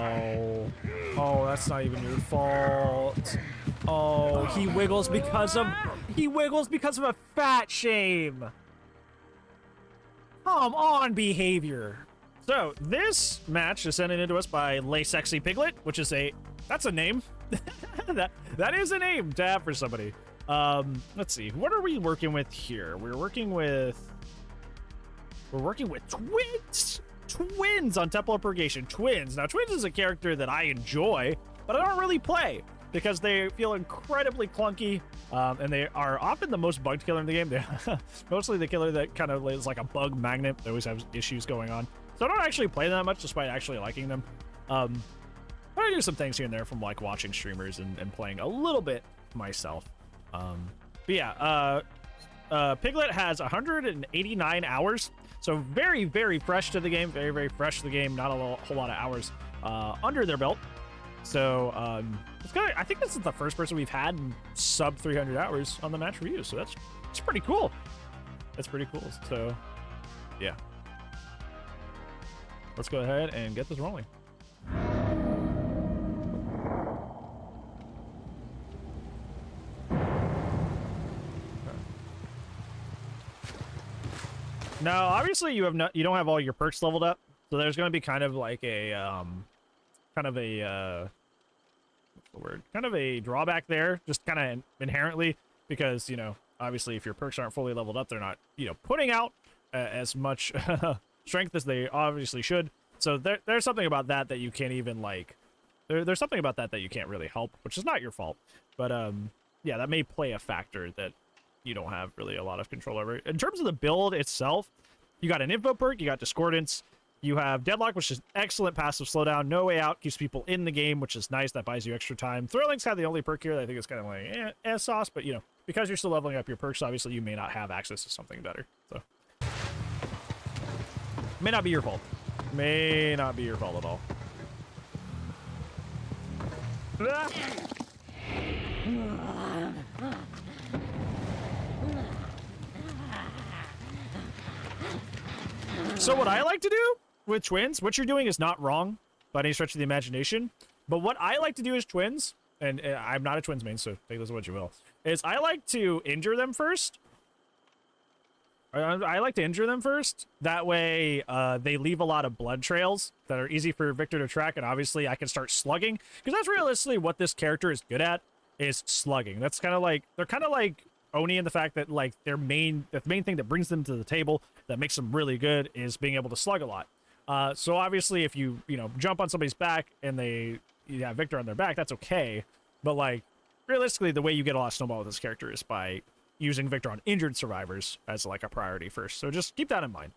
Oh. Oh, that's not even your fault. Oh, he wiggles because of a fat shame. Come on, behavior. So this match is sent into us by LeS3xyPigl3t, which is that's a name. that is a name to have for somebody. Let's see. What are we working with here? We're working with twins. Twins on Temple of Purgation. Twins. Now, Twins is a character that I enjoy, but I don't really play because they feel incredibly clunky, and they are often the most bugged killer in the game. They're mostly the killer that kind of is like a bug magnet. They always have issues going on. So I don't actually play them that much, despite actually liking them. But I do some things here and there from like watching streamers and playing a little bit myself. But yeah, Piglet has 189 hours. So very, very fresh to the game. Very, very fresh to the game. Not a whole lot of hours under their belt. So it's kind of, I think this is the first person we've had in sub 300 hours on the match review. So that's pretty cool. That's pretty cool. So yeah, let's go ahead and get this rolling. Now, obviously, you don't have all your perks leveled up, so there's going to be kind of like a what's the word? Kind of a drawback there, just kind of inherently, because obviously, if your perks aren't fully leveled up, they're not putting out as much strength as they obviously should. So there's something about that you can't even like. There's something about that you can't really help, which is not your fault. But yeah, that may play a factor that you don't have really a lot of control over. In terms of the build itself, you got an info perk, you got discordance, you have deadlock, which is excellent passive slowdown, no way out, keeps people in the game, which is nice, that buys you extra time. Thrilling's kind of the only perk here that I think is kind of like sauce, but because you're still leveling up your perks, obviously you may not have access to something better. So may not be your fault. May not be your fault at all. So what I like to do with Twins, what you're doing is not wrong by any stretch of the imagination, but what I like to do as Twins, and I'm not a Twins main, so take this what you will, is I like to injure them first. I like to injure them first. That way they leave a lot of blood trails that are easy for Victor to track, and obviously I can start slugging, because that's realistically what this character is good at, is slugging. That's kind of like, they're kind of like Oni in the fact that like the main thing that brings them to the table that makes them really good is being able to slug a lot. So obviously if you jump on somebody's back and you have Victor on their back, that's okay. But like realistically, the way you get a lot of snowball with this character is by using Victor on injured survivors as like a priority first. So just keep that in mind.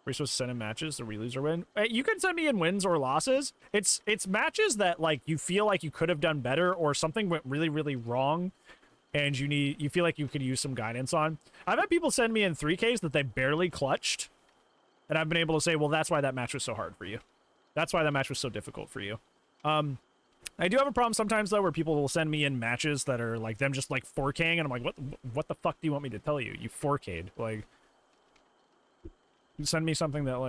We're supposed to send in matches so we lose or win. You can send me in wins or losses. It's matches that like you feel like you could have done better or something went really, really wrong, and you feel like you could use some guidance on. I've had people send me in 3Ks that they barely clutched, and I've been able to say, well, that's why that match was so hard for you. That's why that match was so difficult for you. I do have a problem sometimes, though, where people will send me in matches that are like them just like 4K'ing, and I'm like, what the fuck do you want me to tell you? You 4K'd. Like, you send me something that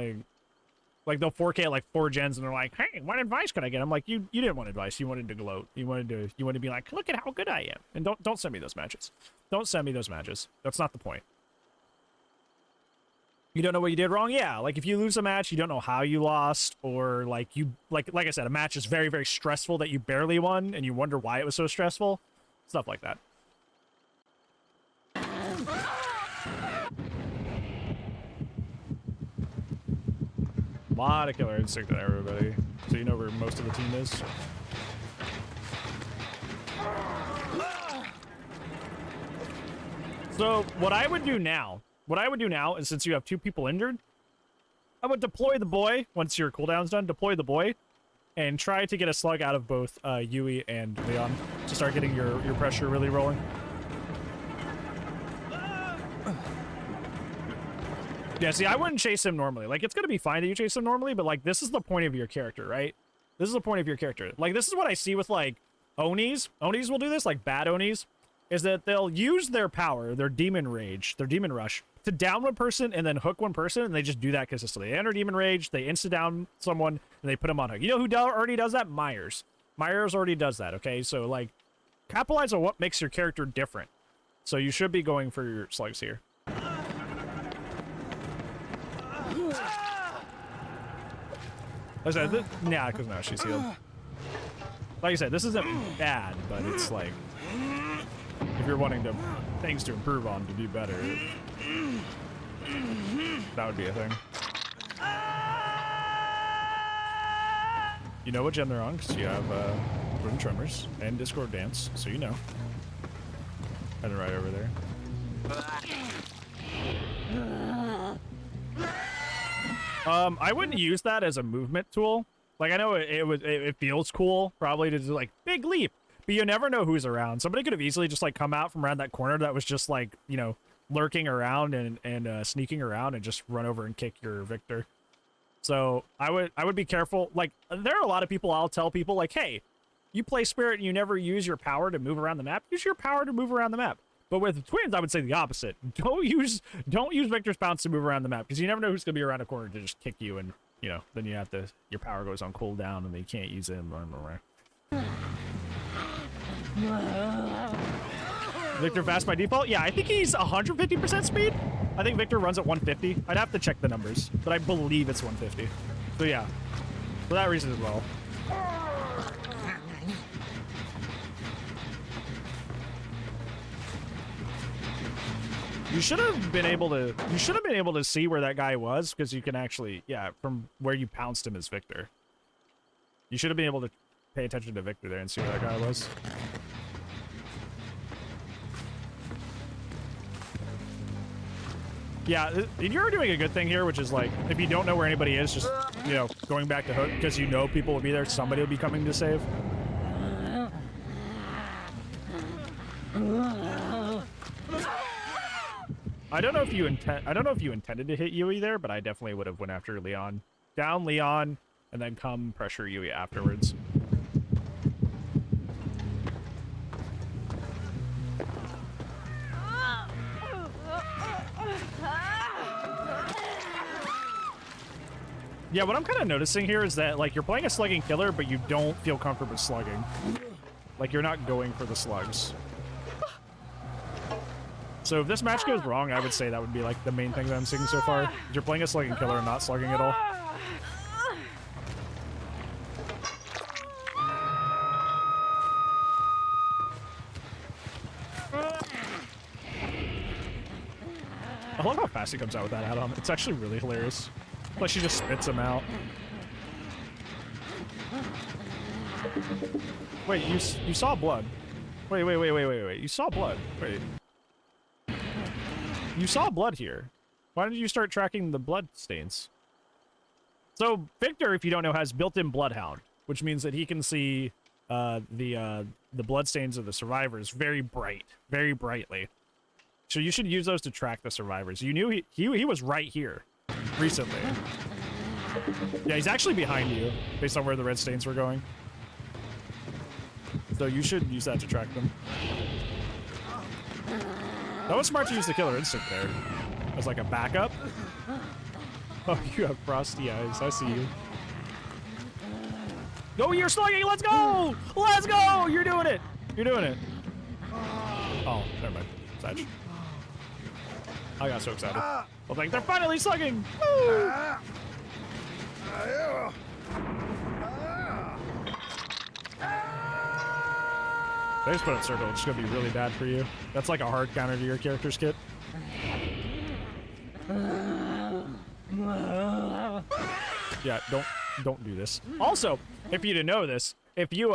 like they'll 4K at like 4 gens, and they're like, hey, what advice could I get? I'm like, you didn't want advice. You wanted to gloat. You wanted to be like, look at how good I am. And don't send me those matches. Don't send me those matches. That's not the point. You don't know what you did wrong? Yeah, like if you lose a match, you don't know how you lost, or like like I said, a match is very, very stressful that you barely won, and you wonder why it was so stressful. Stuff like that. A lot of killer instinct on everybody, so you know where most of the team is. So what I would do now is, since you have 2 people injured, I would deploy the boy once your cooldown's done. Deploy the boy, and try to get a slug out of both Yui and Leon to start getting your pressure really rolling. Yeah, see, I wouldn't chase him normally. Like, it's gonna be fine that you chase him normally, but like, this is the point of your character, right? This is the point of your character. Like, this is what I see with like Onis. Onis will do this, like bad Onis, is that they'll use their power, their demon rage, their demon rush, to down one person and then hook one person, and they just do that consistently. They enter Demon Rage, they insta-down someone, and they put them on hook. You know who already does that? Myers. Myers already does that, okay? So, like, capitalize on what makes your character different. So you should be going for your slugs here. I said, nah, because now she's healed. Like I said, this isn't bad, but it's like, if you're wanting to things to improve on to be better, that would be a thing. You know what gen they're on, because you have Rune Tremors and Discord Dance, so you know. And right over there. I wouldn't use that as a movement tool. Like, I know it feels cool, probably, to do, like, big leap. But you never know who's around. Somebody could have easily just, like, come out from around that corner that was just, like, you know, lurking around and sneaking around and just run over and kick your Victor. So, I would be careful. Like, there are a lot of people, I'll tell people, like, hey, you play Spirit and you never use your power to move around the map. Use your power to move around the map. But with twins, I would say the opposite. Don't use Victor's bounce to move around the map, because you never know who's gonna be around a corner to just kick you, and you know, then you have to, your power goes on cooldown and they can't use it. Victor fast by default? Yeah, I think he's 150% speed. I think Victor runs at 150. I'd have to check the numbers, but I believe it's 150. So yeah, for that reason as well. You should have been able to see where that guy was, because you can actually, yeah, from where you pounced him as Victor. You should have been able to pay attention to Victor there and see where that guy was. Yeah, you're doing a good thing here, which is like, if you don't know where anybody is, just, you know, going back to hook, because you know people will be there, somebody will be coming to save. I don't know if you intended to hit Yui there, but I definitely would have went after Leon. Down Leon, and then come pressure Yui afterwards. Yeah, what I'm kind of noticing here is that, like, you're playing a slugging killer, but you don't feel comfortable slugging. Like, you're not going for the slugs. So if this match goes wrong, I would say that would be, like, the main thing that I'm seeing so far. You're playing a slugging killer and not slugging at all. I love how fast he comes out with that hat on. It's actually really hilarious. Like, she just spits him out. Wait, you saw blood. Wait. You saw blood. Wait. You saw blood here. Why didn't you start tracking the blood stains? So, Victor, if you don't know, has built-in Bloodhound, which means that he can see the blood stains of the survivors very brightly. So you should use those to track the survivors. You knew he was right here recently. Yeah, he's actually behind you, based on where the red stains were going. So you should use that to track them. That was smart to use the killer instinct there as like a backup. Oh, you have frosty eyes. I see you. Go, you're slugging. Let's go. Let's go. You're doing it. You're doing it. Oh, never mind. Sag. I got so excited. I was like, they're finally slugging. Woo! They just put it circle. It's going to be really bad for you. That's like a hard counter to your character's kit. Yeah, don't do this. Also, if you didn't know this, if you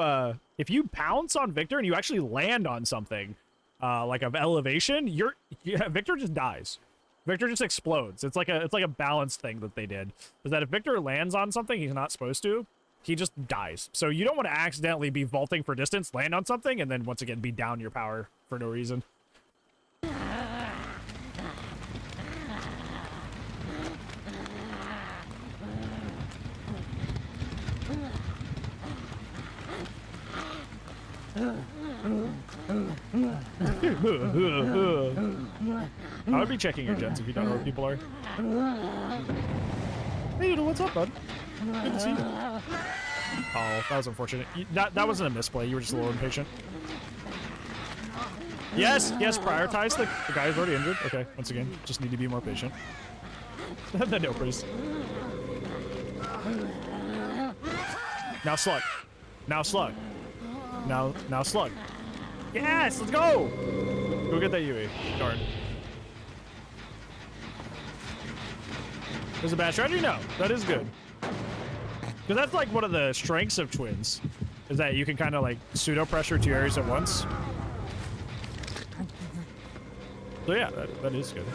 pounce on Victor and you actually land on something, like of elevation, Victor just dies. Victor just explodes. It's like a balance thing that they did. Is that if Victor lands on something he's not supposed to, he just dies. So you don't want to accidentally be vaulting for distance, land on something, and then once again be down your power for no reason. I would be checking your gens if you don't know where people are. Hey, Noodle, what's up, bud? Good to see you. Oh, that was unfortunate. That wasn't a misplay. You were just a little impatient. Yes, prioritize the guy who's already injured. Okay, once again, just need to be more patient. The no priest. Now slug. Now slug. Now slug. Yes, let's go! Go get that UE. Darn. Is it a bad strategy? No, that is good. Because that's like one of the strengths of twins, is that you can kind of like pseudo pressure two areas at once. So yeah, that is good.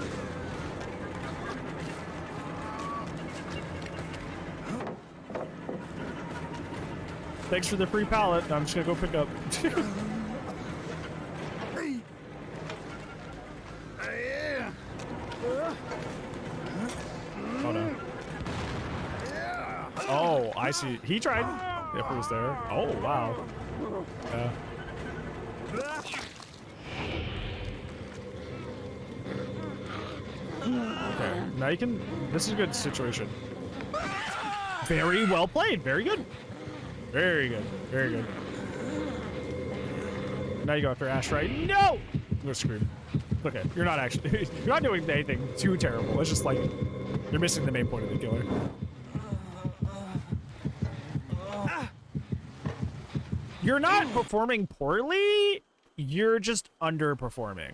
Thanks for the free pallet. I'm just gonna go pick up. Oh no. Oh, I see. He tried. If it was there. Oh wow. Yeah. Okay. Now you can. This is a good situation. Very well played. Very good. Very good. Very good. Now you go after Ash, right? No! I'm gonna scream. Okay, you're not actually, you're not doing anything too terrible. It's just like, you're missing the main point of the killer. You're not performing poorly, you're just underperforming.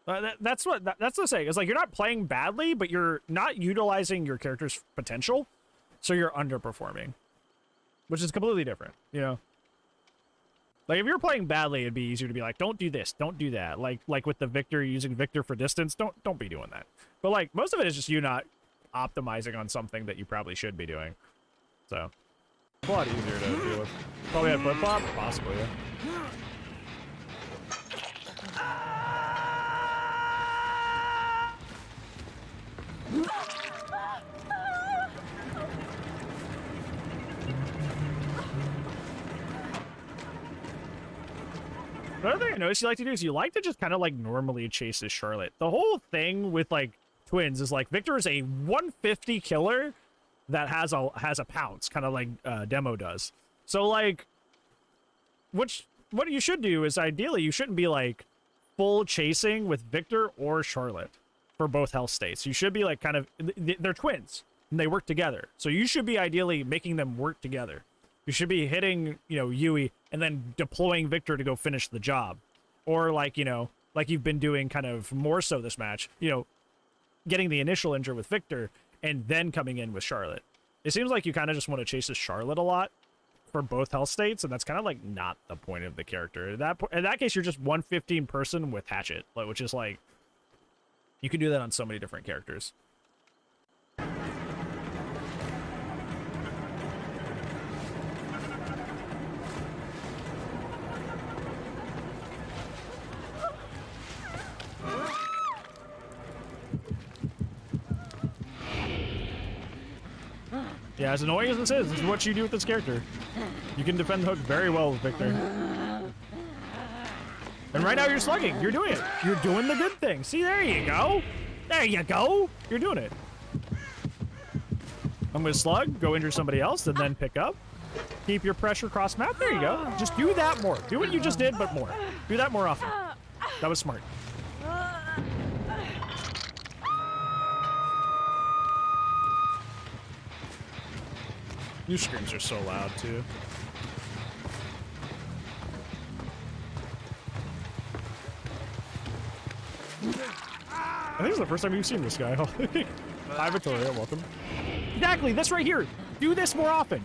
That's the saying. It's like, you're not playing badly, but you're not utilizing your character's potential, so you're underperforming. Which is completely different, you know? Like, if you're playing badly, it'd be easier to be like, don't do this, don't do that. Like with the Victor, using Victor for distance, don't be doing that. But like, most of it is just you not optimizing on something that you probably should be doing. So, a lot easier to deal with. Probably had flip-flop? Possibly, yeah. Another thing I noticed you like to do is you like to just kind of like normally chase this Charlotte. The whole thing with like twins is like Victor is a 150 killer that has a pounce, kind of like Demo does. So like, what you should do is ideally you shouldn't be like full chasing with Victor or Charlotte for both health states. You should be like kind of, they're twins and they work together. So you should be ideally making them work together. You should be hitting, you know, Yui and then deploying Victor to go finish the job. Or like, you know, like you've been doing kind of more so this match, you know, getting the initial injure with Victor and then coming in with Charlotte. It seems like you kind of just want to chase this Charlotte a lot for both health states, and that's kind of like not the point of the character. In that case, you're just 115 person with Hatchet, which is like, you can do that on so many different characters. Yeah, as annoying as this is what you do with this character. You can defend the hook very well with Victor. And right now you're slugging. You're doing it. You're doing the good thing. See, there you go. There you go. You're doing it. I'm going to slug, go injure somebody else, and then pick up. Keep your pressure cross map. There you go. Just do that more. Do what you just did, but more. Do that more often. That was smart. New screams are so loud, too. I think it's the first time you've seen this guy. Hi, Victoria. Welcome. Exactly. This right here. Do this more often.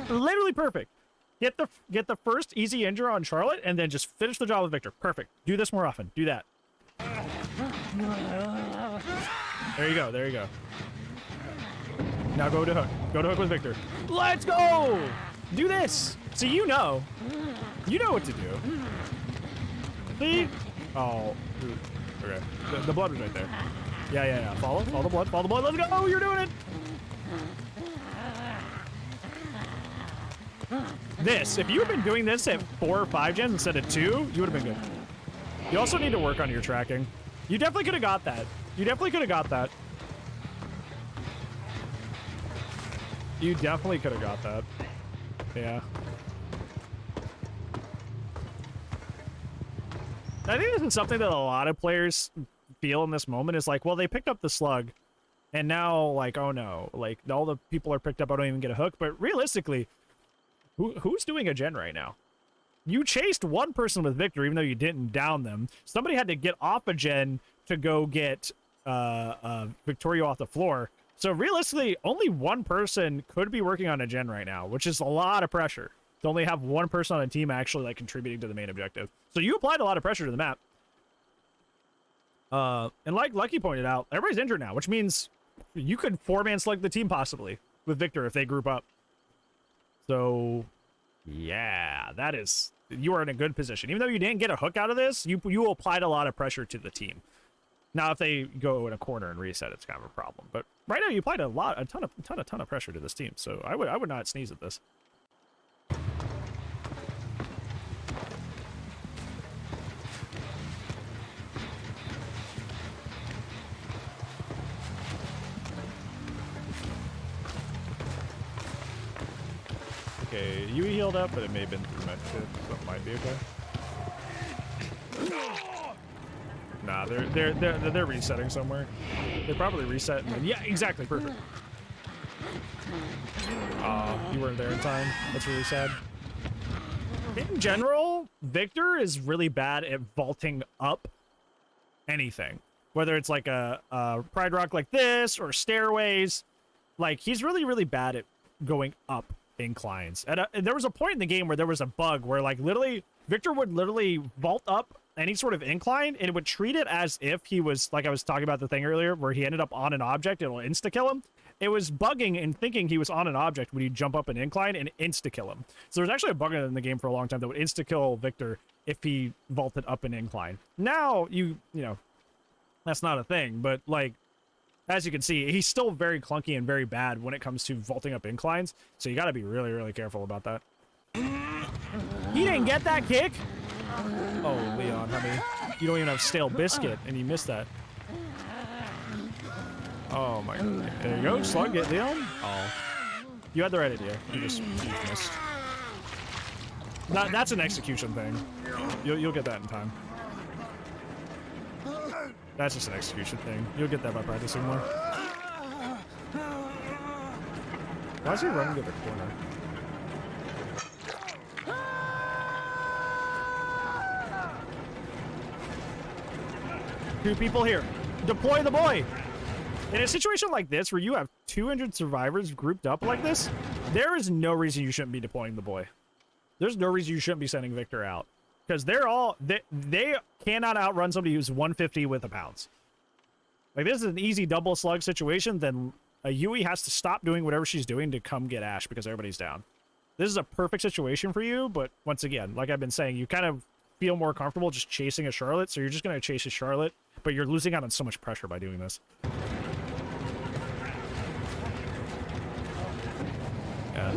Literally perfect. Get the first easy injure on Charlotte, and then just finish the job with Victor. Perfect. Do this more often. Do that. There you go. There you go. Now go to hook. Go to hook with Victor. Let's go! Do this! See, you know. You know what to do. See? Oh. Okay. The blood was right there. Yeah. Follow the blood. Follow the blood. Let's go! Oh, you're doing it! This. If you had been doing this at 4 or 5 gens instead of 2, you would have been good. You also need to work on your tracking. You definitely could have got that. You definitely could have got that. You definitely could have got that. Yeah. I think this is something that a lot of players feel in this moment is like, well, they picked up the slug, and now, like, oh no, like, all the people are picked up, I don't even get a hook. But realistically, who's doing a gen right now? You chased one person with Victor, even though you didn't down them. Somebody had to get off a gen to go get Victoria off the floor. So realistically, only one person could be working on a gen right now, which is a lot of pressure to only have one person on a team actually like contributing to the main objective. So you applied a lot of pressure to the map. And like Lucky pointed out, everybody's injured now, which means you could 4-man slug the team possibly with Victor if they group up. So yeah, that is, you are in a good position. Even though you didn't get a hook out of this, you applied a lot of pressure to the team. Now, if they go in a corner and reset, it's kind of a problem. But right now, you applied a ton of pressure to this team. So I would not sneeze at this. Okay, you healed up, but it may have been through med kit, so it might be okay. Nah, they're resetting somewhere. They probably reset. And then, yeah, exactly, perfect. You weren't there in time. That's really sad. In general, Victor is really bad at vaulting up anything, whether it's like a Pride Rock like this or stairways. Like, he's really bad at going up inclines. And there was a point in the game where there was a bug where, like, literally Victor would literally vault up any sort of incline and it would treat it as if he was, like I was talking about the thing earlier where he ended up on an object, it'll insta kill him. It was bugging and thinking he was on an object when you jump up an incline and insta kill him. So there's actually a bug in the game for a long time that would insta kill Victor if he vaulted up an incline. Now you know that's not a thing, but like as you can see, he's still very clunky and very bad when it comes to vaulting up inclines. So you got to be really careful about that. He didn't get that kick. Oh, Leon, honey. You don't even have stale biscuit, and you missed that. Oh, my God. There you go. Slug it, Leon. Oh. You had the right idea. You just missed. That's an execution thing. You'll get that in time. That's just an execution thing. You'll get that by practicing more. Why is he running to the corner? 2 people here. Deploy the boy. In a situation like this, where you have 200 survivors grouped up like this, there is no reason you shouldn't be deploying the boy. There's no reason you shouldn't be sending Victor out. Because they cannot outrun somebody who's 150 with a pounce. Like, this is an easy double slug situation, then a Yui has to stop doing whatever she's doing to come get Ash because everybody's down. This is a perfect situation for you, but once again, like I've been saying, you kind of feel more comfortable just chasing a Charlotte, so you're just going to chase a Charlotte, but you're losing out on so much pressure by doing this. Yeah.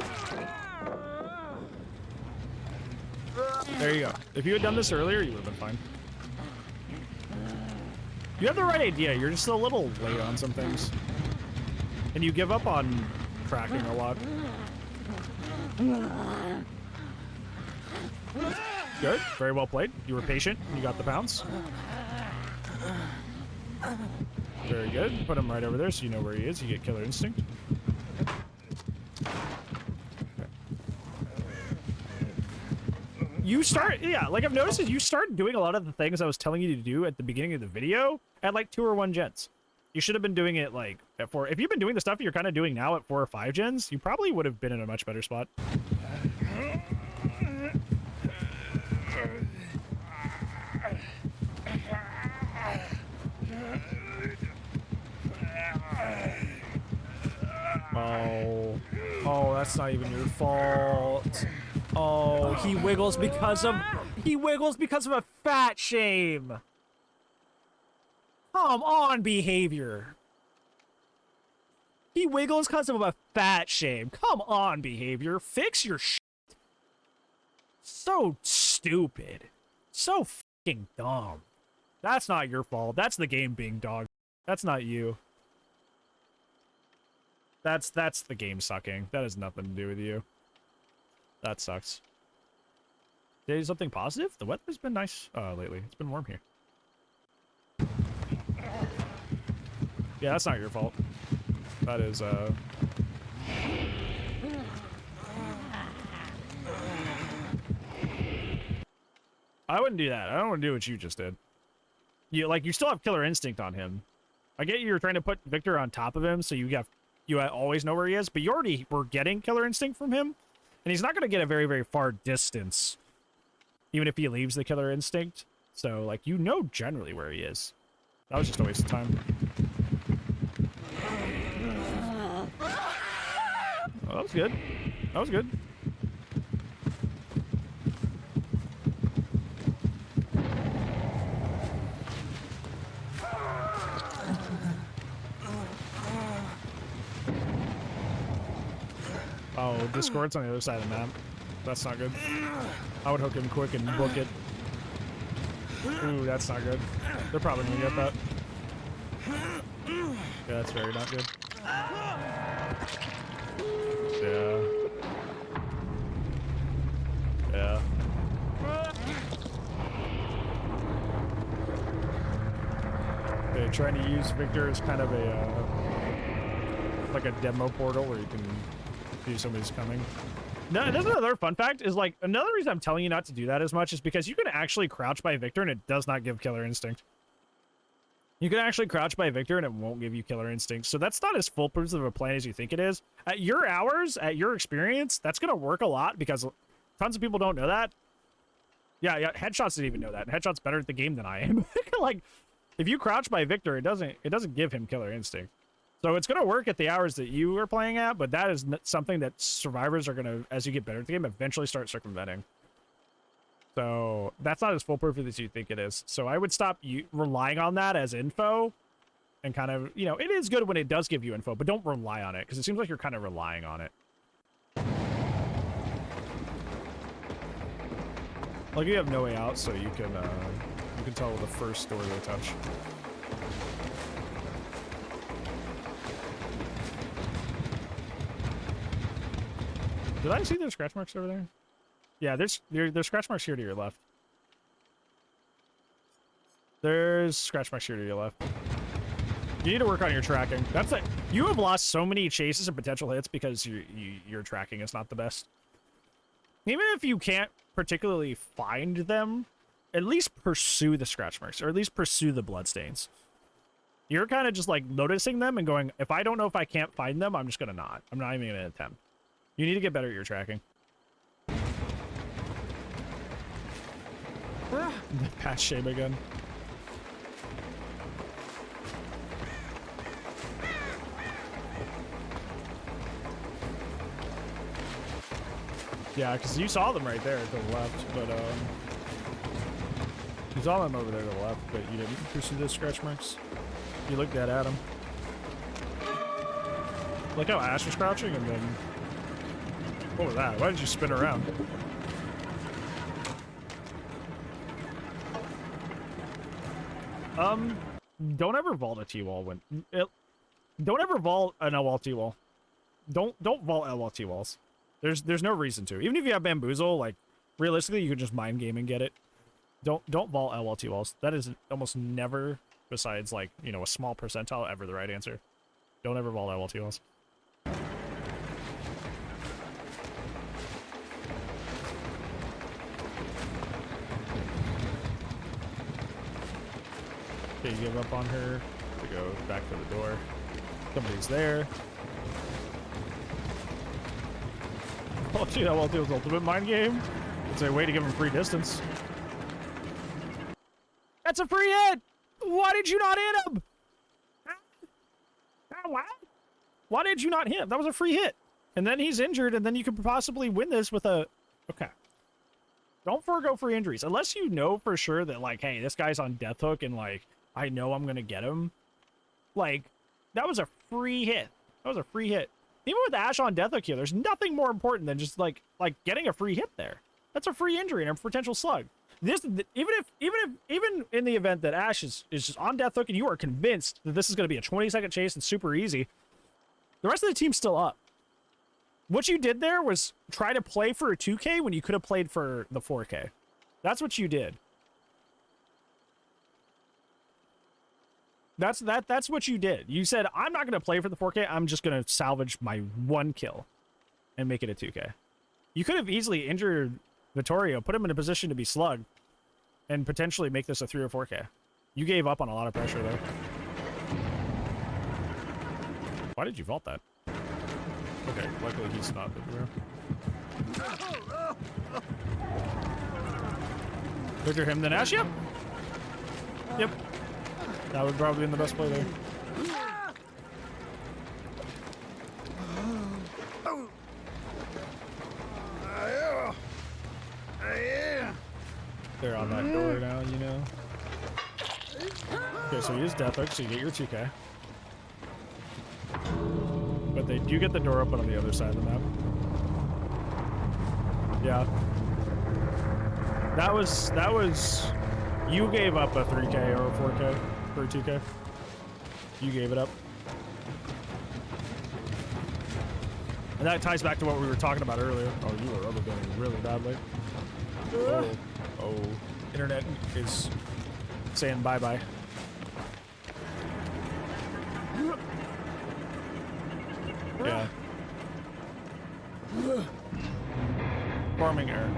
There you go. If you had done this earlier, you would have been fine. You have the right idea. You're just a little late on some things. And you give up on tracking a lot. Good. Very well played. You were patient. You got the pounce. Very good. Put him right over there so you know where he is. You get killer instinct. You start, yeah, like I've noticed is you start doing a lot of the things I was telling you to do at the beginning of the video at like 2 or 1 gens. You should have been doing it like at 4. If you've been doing the stuff you're kind of doing now at 4 or 5 gens, you probably would have been in a much better spot. Oh, that's not even your fault. Oh, he wiggles because of a fat shame. Come on, behavior. He wiggles because of a fat shame. Come on, behavior. Fix your shit. So stupid. So fucking dumb. That's not your fault. That's the game being dog. That's not you. That's the game sucking. That has nothing to do with you. That sucks. Did something positive? The weather's been nice lately. It's been warm here. Yeah, that's not your fault. That is I wouldn't do that. I don't want to do what you just did. You still have killer instinct on him. I get you're trying to put Victor on top of him so you always know where he is, but you already were getting killer instinct from him, and he's not going to get a very, very far distance, even if he leaves the killer instinct. So, like, you know generally where he is. That was just a waste of time. Oh, that was good. That was good. Oh, Discord's on the other side of the map. That's not good. I would hook him quick and book it. Ooh, that's not good. They're probably gonna get that. Yeah, that's very not good. Yeah. Yeah. Okay, trying to use Victor as kind of a, like a demo portal where you can see somebody's coming. No, that's another fun fact is, like, another reason I'm telling you not to do that as much is because you can actually crouch by Victor and it does not give killer instinct. You can actually crouch by Victor and it won't give you killer instinct. So that's not as foolproof of a plan as you think it is. At your hours, at your experience, that's going to work a lot because tons of people don't know that. Yeah, Headshots didn't even know that. Headshot's better at the game than I am. Like, if you crouch by Victor, it doesn't give him killer instinct. So it's going to work at the hours that you are playing at, but that is something that survivors are going to, as you get better at the game, eventually start circumventing. So that's not as foolproof as you think it is. So I would stop relying on that as info and kind of, you know, it is good when it does give you info, but don't rely on it because it seems like you're kind of relying on it. Like, you have no way out, so you can tell the first door they touch. Did I see those scratch marks over there? Yeah, there's scratch marks here to your left. There's scratch marks here to your left. You need to work on your tracking. That's it. You have lost so many chases and potential hits because your tracking is not the best. Even if you can't particularly find them, at least pursue the scratch marks, or at least pursue the bloodstains. You're kind of just like noticing them and going, if I don't know if I can't find them, I'm just gonna not. I'm not even gonna attempt. You need to get better at your tracking. Pass shame again. Yeah, because you saw them right there to the left, but you saw them over there to the left, but you didn't pursue those scratch marks. You looked dead at them. Look how Ash was crouching, and then what was that? Why did you spin around? Don't ever vault a T-wall when don't ever vault an L-wall T-wall. Don't vault L-wall T-walls. There's no reason to. Even if you have bamboozle, like realistically you could just mind game and get it. Don't vault L-wall T-walls. That is almost never, besides like, you know, a small percentile, ever the right answer. Don't ever vault L-wall T-walls. Okay, you give up on her to go back to the door. Somebody's there. Oh, gee, that L-wall ultimate mind game. It's a way to give him free distance. That's a free hit! Why did you not hit him? What? Why did you not hit him? That was a free hit. And then he's injured, and then you could possibly win this with a... Okay. Don't forego free injuries. Unless you know for sure that, like, hey, this guy's on death hook, and, like, I know I'm gonna get him. Like, that was a free hit. That was a free hit. Even with Ash on death hook here, there's nothing more important than just, like getting a free hit there. That's a free injury and a potential slug. Even in the event that Ash is just on death hook and you are convinced that this is going to be a 20-second chase and super easy, the rest of the team's still up. What you did there was try to play for a 2K when you could have played for the 4K. That's what you did. That's what you did. You said, I'm not going to play for the 4K. I'm just going to salvage my 1 kill and make it a 2K. You could have easily injured Vittorio, put him in a position to be slugged, and potentially make this a 3 or 4K. You gave up on a lot of pressure, though. Why did you vault that? Okay, luckily he's not there. Victor him, then Ash, yep. Yep. That would probably be in the best play there. They're on that door now, you know. Okay, so use death hook, so you get your 2K. But they do get the door open on the other side of the map. Yeah. That was you gave up a 3K or a 4K for a 2K. You gave it up. And that ties back to what we were talking about earlier. Oh, you were overbuilding really badly. Oh, internet is saying bye-bye. Yeah. Farming error.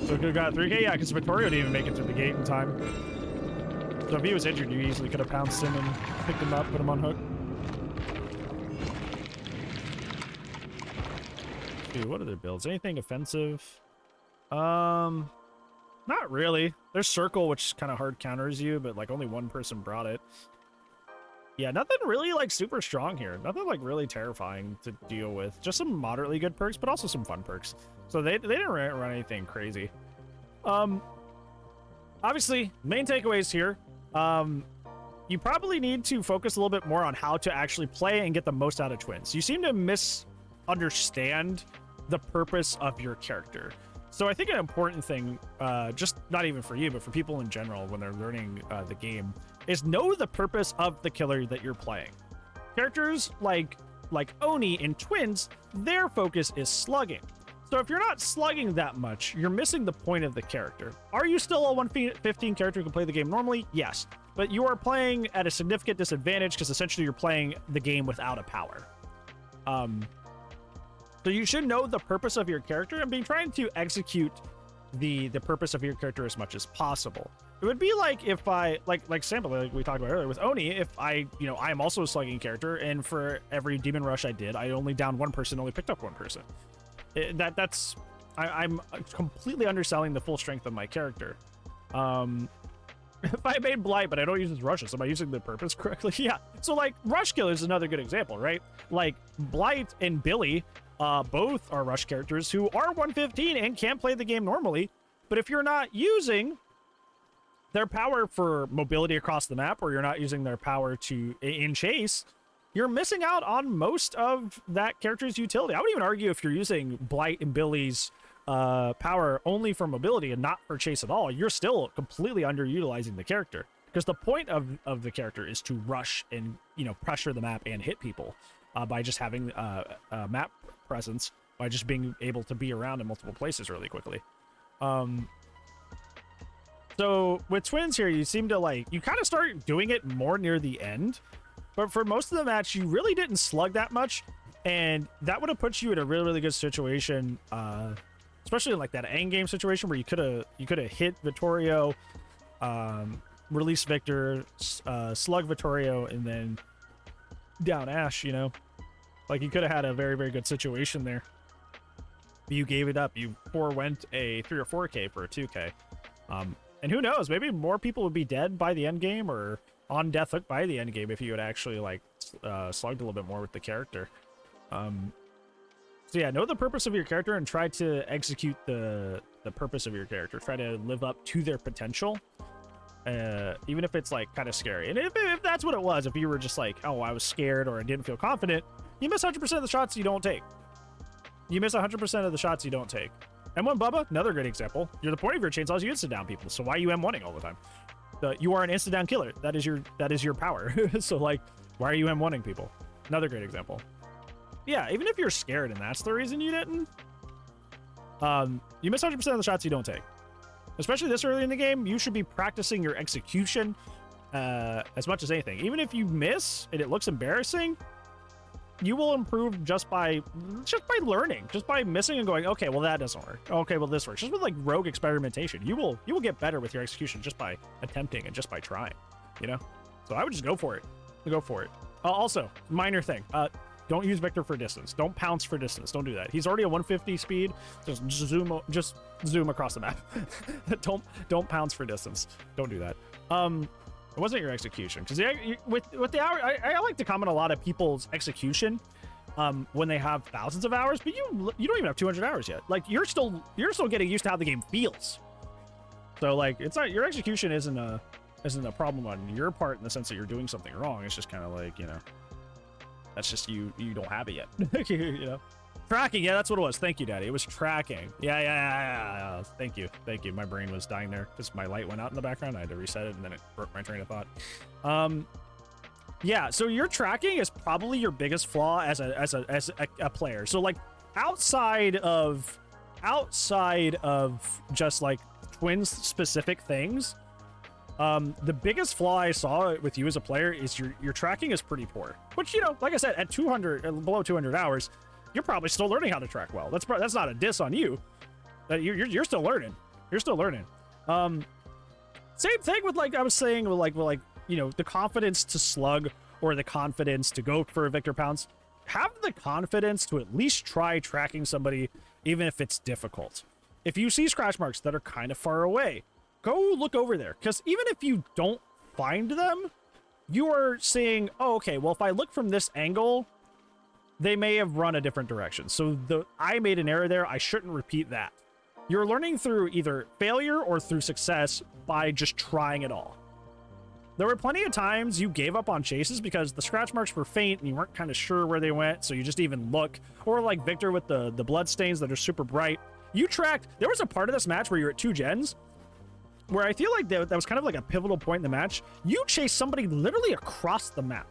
So could have got 3K? Yeah, because Vittorio didn't even make it through the gate in time. So if he was injured, you easily could have pounced him and picked him up, put him on hook. Dude, what are their builds? Anything offensive? Not really. There's Circle, which kind of hard counters you, but like only one person brought it. Yeah, nothing really like super strong here. Nothing like really terrifying to deal with. Just some moderately good perks, but also some fun perks. So they didn't run anything crazy. Obviously, main takeaways here. You probably need to focus a little bit more on how to actually play and get the most out of Twins. You seem to misunderstand the purpose of your character. So I think an important thing, just not even for you, but for people in general when they're learning the game, is know the purpose of the killer that you're playing. Characters like Oni in Twins, their focus is slugging. So if you're not slugging that much, you're missing the point of the character. Are you still a 115 character who can play the game normally? Yes. But you are playing at a significant disadvantage because essentially you're playing the game without a power. So you should know the purpose of your character and be trying to execute the purpose of your character as much as possible. It would be like if I, like sample, like we talked about earlier with Oni, if I am also a slugging character, and for every demon rush I did, I only downed one person, only picked up one person. I'm completely underselling the full strength of my character. If I made Blight, but I don't use his rushes, am I using the purpose correctly? Yeah. So like Rush Killer is another good example, right? Like Blight and Billy, both are rush characters who are 115 and can play the game normally. But if you're not using their power for mobility across the map, or you're not using their power in chase, you're missing out on most of that character's utility. I would even argue if you're using Blight and Billy's power only for mobility and not for chase at all, you're still completely underutilizing the character, because the point of the character is to rush and pressure the map and hit people by just having map presence, by just being able to be around in multiple places really quickly. So with Twins here, you seem to you kind of start doing it more near the end, but for most of the match you really didn't slug that much, and that would have put you in a really good situation, especially in like that end game situation where you could have hit Vittorio, release Victor, slug Vittorio, and then down Ash. Like you could have had a very good situation there. But you gave it up. You forewent a 3 or 4K for a 2K. And who knows, maybe more people would be dead by the end game or on death hook by the end game if you had actually slugged a little bit more with the character. So yeah, know the purpose of your character and try to execute the purpose of your character. Try to live up to their potential, even if it's kind of scary. And if that's what it was, if you were just like, oh, I was scared or I didn't feel confident, you miss 100% of the shots you don't take. You miss 100% of the shots you don't take. M1 Bubba, another great example. You're the point of your chainsaws, you instant down people. So why are you M1ing all the time? You are an instant down killer. That is your power. So like, why are you M1ing people? Another great example. Yeah, even if you're scared and that's the reason you didn't, you miss 100% of the shots you don't take. Especially this early in the game, you should be practicing your execution as much as anything. Even if you miss and it looks embarrassing, you will improve just by learning, just by missing and going, okay, well that doesn't work. Okay, well this works. Just with like rogue experimentation, you will get better with your execution just by attempting and just by trying, you know. So I would just go for it. Go for it. Also, minor thing. Don't use Victor for distance. Don't pounce for distance. Don't do that. He's already at 150 speed. Just zoom across the map. don't pounce for distance. Don't do that. It wasn't your execution, because with the hour, I like to comment a lot of people's execution when they have thousands of hours, but you don't even have 200 hours yet. Like you're still getting used to how the game feels. So like it's not, your execution isn't a problem on your part in the sense that you're doing something wrong. It's just kind of like, you know, that's just you don't have it yet. You know, tracking. Yeah, that's what it was. Thank you, Daddy. It was tracking. Yeah. Thank you. My brain was dying there because my light went out in the background. I had to reset it, and then it broke my train of thought. Yeah. So your tracking is probably your biggest flaw as a player. So like outside of just like twins specific things, the biggest flaw I saw with you as a player is your tracking is pretty poor. Which, you know, like I said, at below 200 hours, you're probably still learning how to track well. That's not a diss on you. You're still learning. You're still learning. Same thing with, like I was saying, with like you know, the confidence to slug or the confidence to go for a Victor pounce. Have the confidence to at least try tracking somebody, even if it's difficult. If you see scratch marks that are kind of far away, go look over there, because even if you don't find them, you are seeing, oh, okay, well, if I look from this angle, they may have run a different direction. So I made an error there. I shouldn't repeat that. You're learning through either failure or through success by just trying it all. There were plenty of times you gave up on chases because the scratch marks were faint and you weren't kind of sure where they went, so you just even look. Or like Victor with the blood stains that are super bright. You tracked. There was a part of this match where you're at 2 gens where I feel like that was kind of like a pivotal point in the match. You chased somebody literally across the map.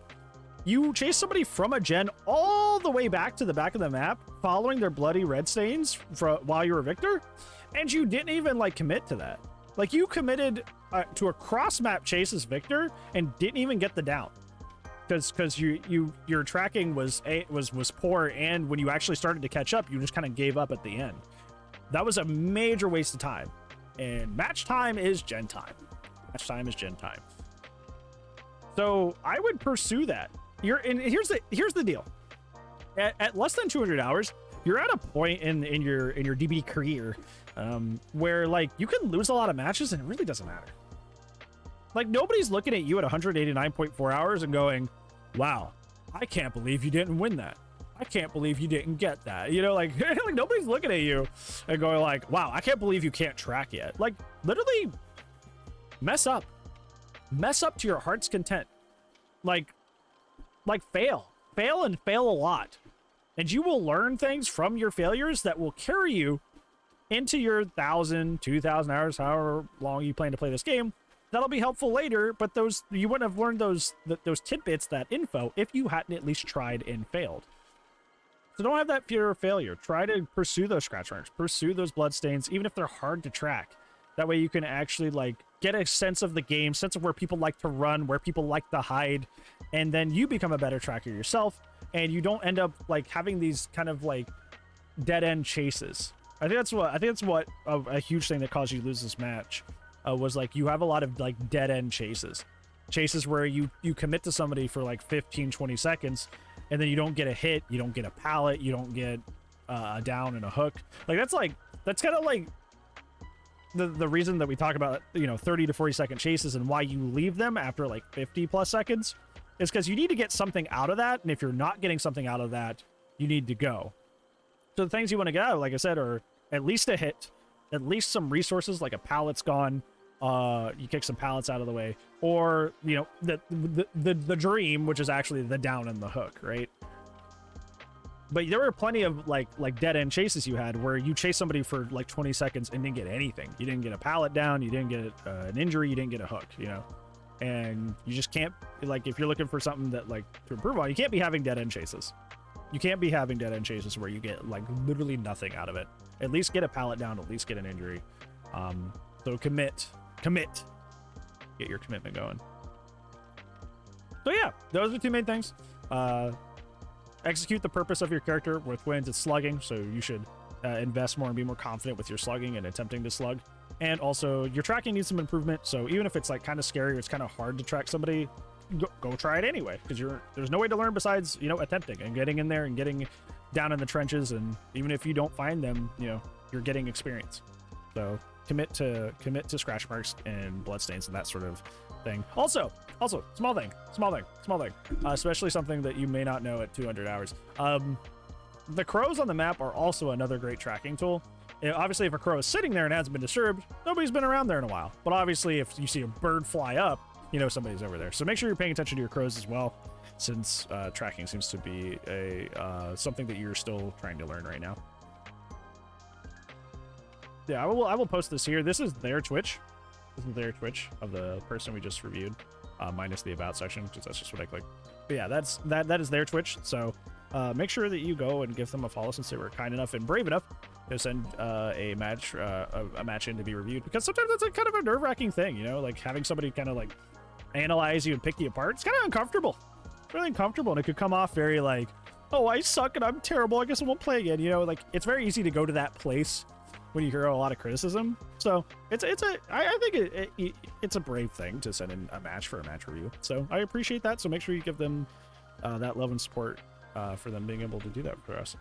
You chased somebody from a gen all the way back to the back of the map, following their bloody red stains while you were Victor, and you didn't even like commit to that. Like you committed to a cross map chase as Victor and didn't even get the down because your tracking was poor, and when you actually started to catch up, you just kind of gave up at the end. That was a major waste of time. And match time is gen time. Match time is gen time. So I would pursue that. Here's the deal. At less than 200 hours, you're at a point in your DB career where like you can lose a lot of matches and it really doesn't matter. Like nobody's looking at you at 189.4 hours and going, "Wow, I can't believe you didn't win that. I can't believe you didn't get that." You know, like, like nobody's looking at you and going like, "Wow, I can't believe you can't track yet." Like literally mess up to your heart's content. Like fail and fail a lot, and you will learn things from your failures that will carry you into your 1,000, 2,000 hours, however long you plan to play this game. That'll be helpful later, but you wouldn't have learned those tidbits, that info, if you hadn't at least tried and failed. So don't have that fear of failure. Try to pursue those scratch marks, pursue those blood stains, even if they're hard to track. That way you can actually like get a sense of the game, sense of where people like to run, where people like to hide, and then you become a better tracker yourself, and you don't end up like having these kind of like dead end chases. I think that's what a huge thing that caused you to lose this match was like you have a lot of like dead end chases where you commit to somebody for like 15-20 seconds, and then you don't get a hit, you don't get a pallet, you don't get a down and a hook. Like that's kind of like the reason that we talk about, you know, 30 to 40 second chases and why you leave them after like 50 plus seconds is because you need to get something out of that, and if you're not getting something out of that, you need to go. So the things you want to get out, like I said, are at least a hit, at least some resources, like a pallet's gone, you kick some pallets out of the way, or, you know, the dream, which is actually the down and the hook, right? But there were plenty of like dead end chases you had where you chase somebody for like 20 seconds and didn't get anything. You didn't get a pallet down, you didn't get an injury, you didn't get a hook, you know. And you just can't, like, if you're looking for something that like to improve on, you can't be having dead end chases. You can't be having dead end chases where you get like literally nothing out of it. At least get a pallet down, at least get an injury. So commit, get your commitment going. So yeah, those are the two main things. Execute the purpose of your character. With wins, it's slugging, so you should invest more and be more confident with your slugging and attempting to slug. And also, your tracking needs some improvement, so even if it's like kind of scary or it's kind of hard to track somebody, go try it anyway, because there's no way to learn besides, you know, attempting and getting in there and getting down in the trenches, and even if you don't find them, you know, you're getting experience. So commit to scratch marks and bloodstains and that sort of thing. Also, small thing, especially something that you may not know at 200 hours. The crows on the map are also another great tracking tool. Obviously, if a crow is sitting there and hasn't been disturbed, nobody's been around there in a while. But obviously, if you see a bird fly up, you know somebody's over there. So make sure you're paying attention to your crows as well, since tracking seems to be something that you're still trying to learn right now. Yeah, I will post this here. This is their Twitch. This is their Twitch of the person we just reviewed, minus the about section, because that's just what I clicked. But yeah, that is their Twitch. So make sure that you go and give them a follow, since they were kind enough and brave enough to send a match in to be reviewed, because sometimes that's a kind of a nerve-wracking thing, you know, like having somebody kind of like analyze you and pick you apart. It's kind of uncomfortable. It's really uncomfortable, and it could come off very like, oh, I suck and I'm terrible, I guess I won't play again, you know. Like, it's very easy to go to that place when you hear a lot of criticism. So I think it's a brave thing to send in a match for a match review. So I appreciate that. So make sure you give them that love and support for them being able to do that for us.